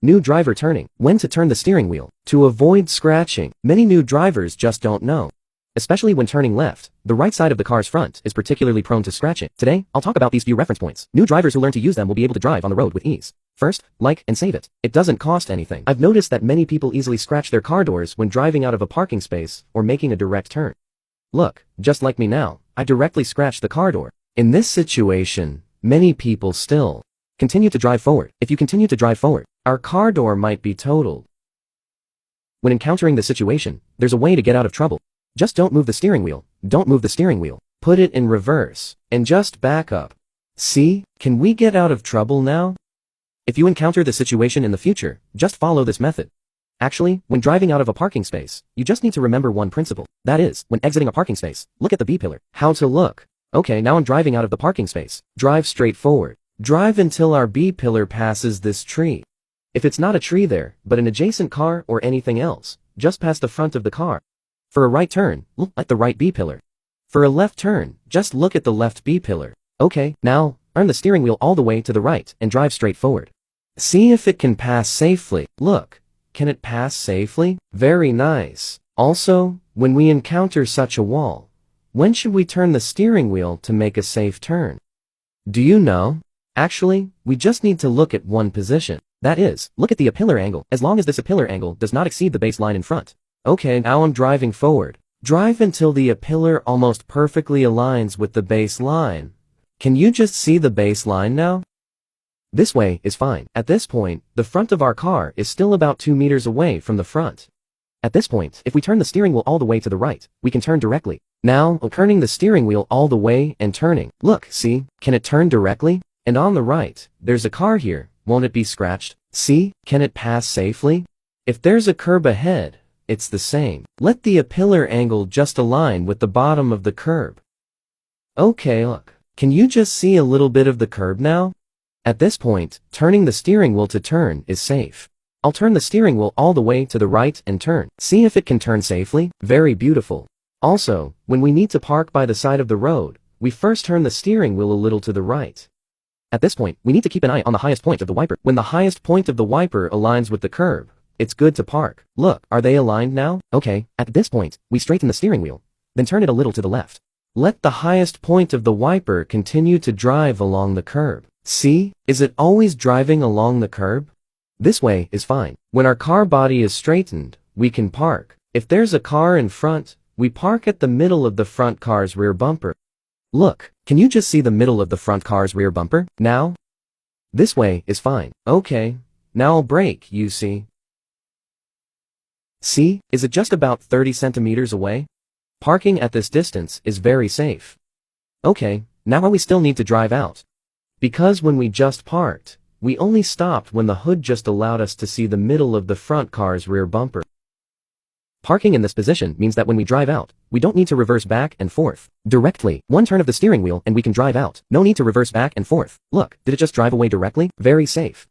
New driver turning. When to turn the steering wheel. To avoid scratching. Many new drivers just don't know. Especially when turning left, the right side of the car's front is particularly prone to scratching. Today, I'll talk about these few reference points. New drivers who learn to use them will be able to drive on the road with ease. First, like and save it. It doesn't cost anything. I've noticed that many people easily scratch their car doors when driving out of a parking space or making a direct turn. Look, just like me now, I directly scratched the car door. In this situation, many people still continue to drive forward. If you continue to drive forward, our car door might be totaled. When encountering the situation, there's a way to get out of trouble. Just don't move the steering wheel. Don't move the steering wheel. Put it in reverse. And just back up. See? Can we get out of trouble now? If you encounter the situation in the future, just follow this method. Actually, when driving out of a parking space, you just need to remember one principle. That is, when exiting a parking space, look at the B-pillar. How to look. Okay, now I'm driving out of the parking space. Drive straight forward. Drive until our B-pillar passes this tree. If it's not a tree there, but an adjacent car or anything else, just pass the front of the car. For a right turn, look at the right B-pillar. For a left turn, just look at the left B-pillar. Okay, now, turn the steering wheel all the way to the right and drive straight forward. See if it can pass safely. Look, can it pass safely? Very nice. Also, when we encounter such a wall, when should we turn the steering wheel to make a safe turn? Do you know? Actually, we just need to look at one position. That is, look at the A-pillar angle, as long as this A-pillar angle does not exceed the baseline in front. Okay, now I'm driving forward. Drive until the A-pillar almost perfectly aligns with the baseline. Can you just see the baseline now? This way is fine. At this point, the front of our car is still about 2 meters away from the front. At this point, if we turn the steering wheel all the way to the right, we can turn directly. Now, turning the steering wheel all the way and turning. Look, see, can it turn directly? And on the right, there's a car here. Won't it be scratched? See, can it pass safely? If there's a curb ahead, it's the same. Let the A-pillar angle just align with the bottom of the curb. Okay, look. Can you just see a little bit of the curb now? At this point, turning the steering wheel to turn is safe. I'll turn the steering wheel all the way to the right and turn. See if it can turn safely? Very beautiful. Also, when we need to park by the side of the road, we first turn the steering wheel a little to the right. At this point, we need to keep an eye on the highest point of the wiper. When the highest point of the wiper aligns with the curb, it's good to park. Look, are they aligned now? Okay, at this point, we straighten the steering wheel, then turn it a little to the left. Let the highest point of the wiper continue to drive along the curb. See, is it always driving along the curb? This way is fine. When our car body is straightened, we can park. If there's a car in front, we park at the middle of the front car's rear bumper. Look, can you just see the middle of the front car's rear bumper, now? This way is fine. Okay, now I'll brake, you see. See, is it just about 30 centimeters away? Parking at this distance is very safe. Okay, now we still need to drive out. Because when we just parked, we only stopped when the hood just allowed us to see the middle of the front car's rear bumper. Parking in this position means that when we drive out, we don't need to reverse back and forth. Directly, one turn of the steering wheel and we can drive out. No need to reverse back and forth. Look, did it just drive away directly? Very safe.